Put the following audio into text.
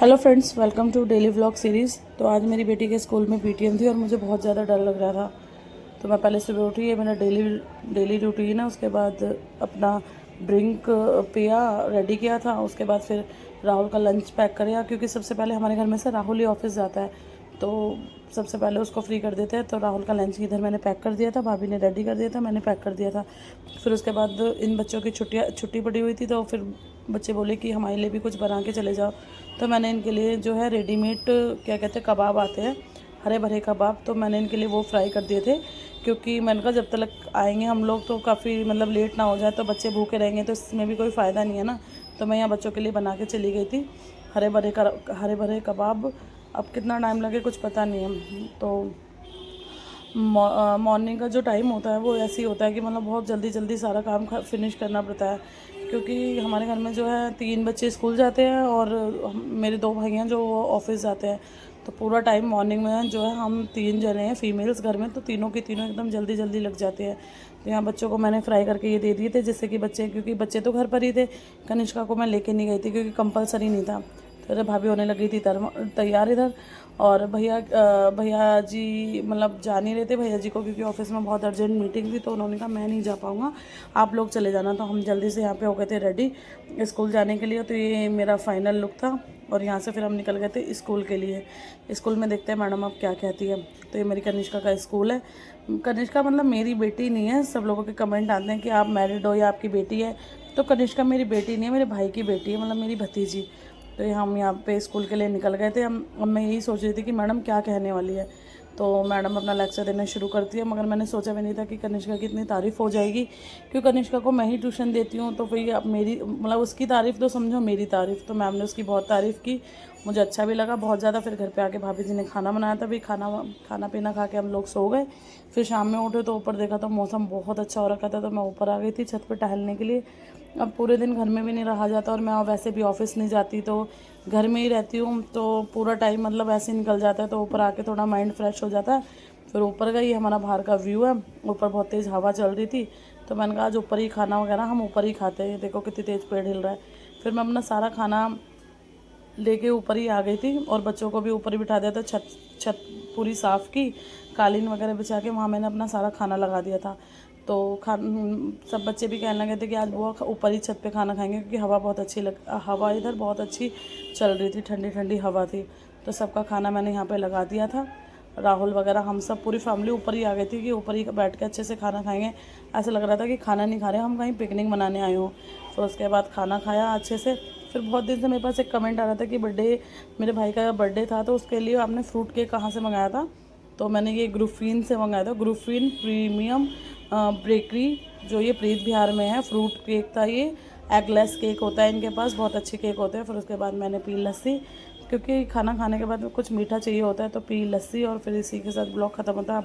Hello friends, welcome to daily vlog series. तो आज मेरी बेटी के स्कूल में पीटीएम थी और मुझे बहुत ज़्यादा डर लग रहा था। तो मैं पहले सुबह उठी, ये मेरा डेली रूटीन है। उसके बाद अपना ड्रिंक पिया, रेडी किया था। उसके बाद फिर राहुल का लंच पैक करा, क्योंकि सबसे पहले हमारे घर में से राहुल ही ऑफिस जाता है, तो सबसे पहले उसको फ्री कर देते हैं। तो राहुल का लंच इधर मैंने पैक कर दिया था, भाभी ने रेडी कर दिया था, मैंने पैक कर दिया था। फिर उसके बाद इन बच्चों की छुट्टी पड़ी हुई थी, तो फिर बच्चे बोले कि हमारे लिए भी कुछ बना के चले जाओ। तो मैंने इनके लिए जो है रेडीमेड क्या कहते हैं कबाब आते हैं, हरे भरे कबाब, तो मैंने इनके लिए वो फ्राई कर दिए थे। क्योंकि मैंने कहा जब तक आएंगे हम लोग तो काफ़ी मतलब लेट ना हो जाए, तो बच्चे भूखे रहेंगे तो इसमें भी कोई फ़ायदा नहीं है ना। तो मैं यहाँ बच्चों के लिए बना के चली गई थी हरे भरे कबाब। अब कितना टाइम लगे कुछ पता नहीं है। तो मॉर्निंग का जो टाइम होता है वो ऐसे ही होता है कि मतलब बहुत जल्दी जल्दी सारा काम फिनिश करना पड़ता है। क्योंकि हमारे घर में जो है 3 बच्चे स्कूल जाते हैं और मेरे 2 भाई हैं जो ऑफिस जाते हैं। तो पूरा टाइम मॉर्निंग में जो है हम 3 जने हैं फीमेल्स घर में, तो तीनों की तीनों एकदम जल्दी जल्दी लग जाते हैं। तो यहाँ बच्चों को मैंने फ्राई करके ये दे दिए थे, जिससे कि क्योंकि बच्चे तो घर पर ही थे। कनिष्का को मैं लेके नहीं गई थी क्योंकि कंपलसरी नहीं था। तो भाभी होने लगी थी तैयार इधर। और भैया जी मतलब जा नहीं रहे थे भैया जी को, क्योंकि ऑफिस में बहुत अर्जेंट मीटिंग थी। तो उन्होंने कहा मैं नहीं जा पाऊँगा, आप लोग चले जाना। तो हम जल्दी से यहाँ पे हो गए थे रेडी स्कूल जाने के लिए। तो ये मेरा फाइनल लुक था और यहाँ से फिर हम निकल गए थे स्कूल के लिए। स्कूल में देखते हैं मैडम अब क्या कहती है। तो ये मेरी कनिष्का का स्कूल है। कनिष्का मतलब मेरी बेटी नहीं है। सब लोगों के कमेंट आते हैं कि आप मैरिड हो या आपकी बेटी है। तो कनिष्का मेरी बेटी नहीं है, मेरे भाई की बेटी है, मतलब मेरी भतीजी। तो हम यहाँ पे स्कूल के लिए निकल गए थे। अब मैं यही सोच रही थी कि मैडम क्या कहने वाली है। तो मैडम अपना लेक्चर देना शुरू करती है, मगर मैंने सोचा भी नहीं था कि कनिष्का की इतनी तारीफ़ हो जाएगी। क्योंकि कनिष्का को मैं ही ट्यूशन देती हूँ, तो फिर अब मेरी मतलब उसकी तारीफ़ तो समझो मेरी तारीफ़। तो मैम ने उसकी बहुत तारीफ़ की, मुझे अच्छा भी लगा बहुत ज़्यादा। फिर घर पे आके भाभी जी ने खाना बनाया था, भी खाना पीना खा के हम लोग सो गए। फिर शाम में उठे तो ऊपर देखा तो मौसम बहुत अच्छा हो रखा था, तो मैं ऊपर आ गई थी छत पर टहलने के लिए। अब पूरे दिन घर में भी नहीं रहा जाता और मैं वैसे भी ऑफिस नहीं जाती, तो घर में ही रहती हूँ। तो पूरा टाइम मतलब ऐसे निकल जाता है, तो ऊपर आके थोड़ा माइंड फ्रेश हो जाता है। फिर ऊपर गई, हमारा बाहर का व्यू है, ऊपर बहुत तेज़ हवा चल रही थी। तो मैंने कहा आज ऊपर ही खाना वगैरह हम ऊपर ही खाते हैं, देखो कितनी तेज़ पेड़ हिल रहा है। फिर मैं अपना सारा खाना लेके ऊपर ही आ गई थी और बच्चों को भी ऊपर ही बिठा दिया था। छत छत पूरी साफ़ की, कालीन वगैरह बिछा के वहाँ मैंने अपना सारा खाना लगा दिया था। तो सब बच्चे भी कहने लगे थे कि आज वो ऊपर ही छत पे खाना खाएंगे, क्योंकि हवा इधर बहुत अच्छी चल रही थी, ठंडी ठंडी हवा थी। तो सबका खाना मैंने यहाँ पे लगा दिया था। राहुल वगैरह हम सब पूरी फैमिली ऊपर ही आ गई थी कि ऊपर ही बैठ के अच्छे से खाना खाएंगे। ऐसा लग रहा था कि खाना नहीं खा रहे, हम कहीं पिकनिक मनाने आए हों। फिर उसके बाद खाना खाया अच्छे से। फिर बहुत दिन से मेरे पास एक कमेंट आ रहा था कि मेरे भाई का बर्थडे था, तो उसके लिए आपने फ्रूट केक कहाँ से मंगाया था। तो मैंने ये ग्रुफिन से मंगाया था, ग्रुफिन प्रीमियम बेकरी, जो ये प्रीत बिहार में है। फ्रूट केक था ये, एगलेस केक होता है इनके पास, बहुत अच्छे केक होते हैं। फिर उसके बाद मैंने पी लस्सी, क्योंकि खाना खाने के बाद कुछ मीठा चाहिए होता है, तो पी लस्सी। और फिर इसी के साथ ब्लॉग ख़त्म होता है।